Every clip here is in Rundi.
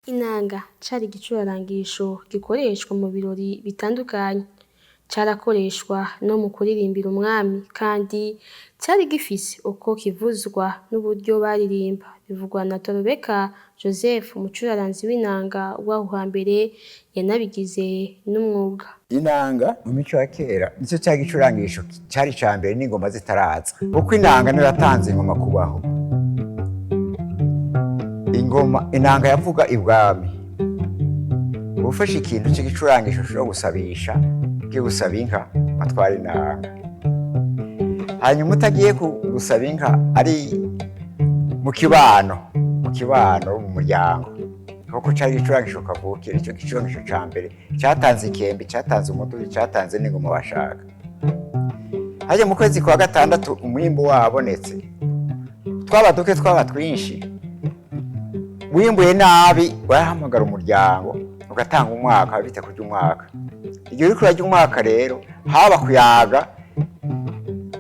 Inanga cari igicurarangisho gikoreshwa mu birori bitandukanye, carakoreshwa no mu kuririmbira umwami kandi cari gifise uko kivuzwa n'uburyo baririmba, bivugwa na Torobeka Joseph umucuraranzi w'inanga w'aho hambere yanabigize n'umwuga. Inanga mu mico ya kera nico cari igicurangisho cari ca mbere n'ingoma zitaraza, kuko inanga niyo yatanze ingoma kubaho. Inanga yavuga ibwami, ufashe ikintu c'igicurangisho ushobora gusabisha, ugiye gusaba inka atwara inanga. Hanyuma utagiye gusaba inka ari mu kibano mu muryango, kuko cari igicurangisho kavukire, ico gicurangisho ca mbere catanze ikembe, catanze umudubi, catanze n'ingoma bashaka. Hanyuma mu kwezi kwa gatandatu umwimbu wabonetse, twaba duke twaba twinshi, wimbuye nabi warahamagara umuryango ugatanga umwaka bita kurya umwaka. Igihe uriko urarya umwaka rero haba kuyaga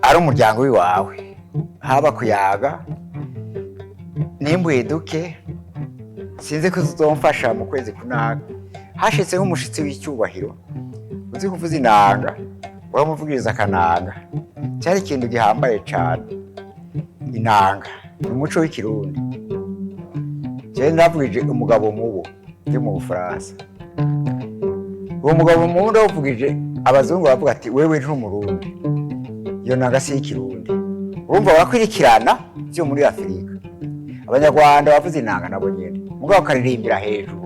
ari umuryango wiwawe, haba kuyaga nimbuye duke sinzi ko uzomfasha mu kwezi kunaka. Hashitse nk'umushitsi w'icyubahiro uzi kuvuza inanga, waramuvugiriza akananga. Cyari ikintu gihambaye cane. Inanga umuco w'ikirundi. Je ndavugije umugabo mubo yo mu Bufaransa. Uwo mugabo mubo ndavugije abazungu bavuga ati wewe ntumurundi, iyo nanga si ikirundi. Urumva bakwirikirana byo muri Afrika. Abanyarwanda bavuze inanga nabo nyene, mugabo karirimbira hejuru,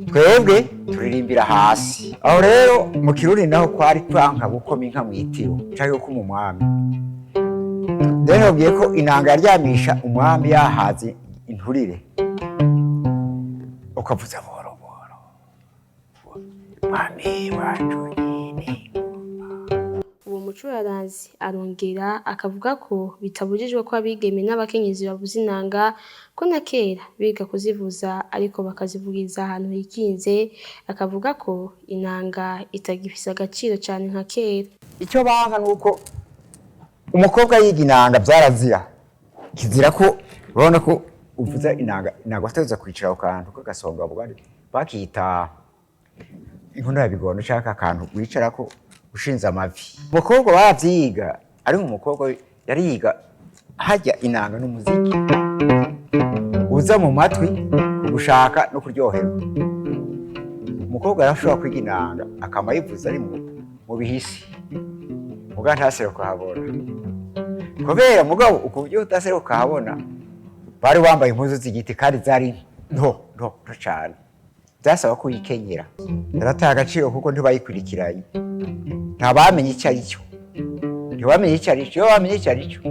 twebwe turirimbira hasi. Aho rero mu kirundi naho kwari kwanka gukoma inka mwitiro canke ko mu mwami. Rero nabwiye ko inanga yaryamisha umwami yahaze inturire, ukavuza boro boro mwami wacu nyine. Uwo mucuraranzi arongera akavuga ko bitabujijwe ko abigeme n'abakenyezi bavuza inanga, ko na kera biga kuzivuza ariko bakazivugiriza ahantu hikinze. Akavuga ko inanga itagifise agaciro cane nka kera. Icyo banka nuko umukobwa yiga inanga vyarazira, kizira ko urabona ko uvuza inanga ateza kwicara ku kantu k'agasonga bugari bakita inkono ya bigondo canke akantu wicarako ushinze amavi. Umukobwa baravyiga, ari umukobwa yariga harya inanga n'umuziki uza mu matwi gushaka no kuryoherwa. Umukobwa arashobora kwiga inanga akama yivuza ari mu bihisi, muga ntaseruka kuhabona, kubera mugabo ukuvyo utaseruka kuhabona. Bari wambaye impuzu z'igiti kandi zari nto cane, byasaba ko yikenyera. Yarataye agaciro kuko ntibayikurikiranye, ntabamenye icyo ari cyo, ntibamenye icyo ari cyo. Iyo bamenye icyo ari cyo,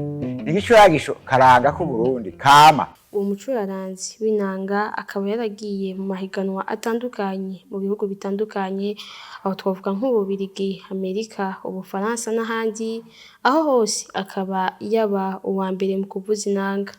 igicurarangisho karanga k'u Burundi kama. Uwo mucuraranzi w'inanga akaba yaragiye mu mahiganwa atandukanye mu bihugu bitandukanye, aho twavuga nk'Ububirigi, Amerika, Ubufaransa n'ahandi. Aho hose akaba yaba uwa mbere mu kuvuza inanga.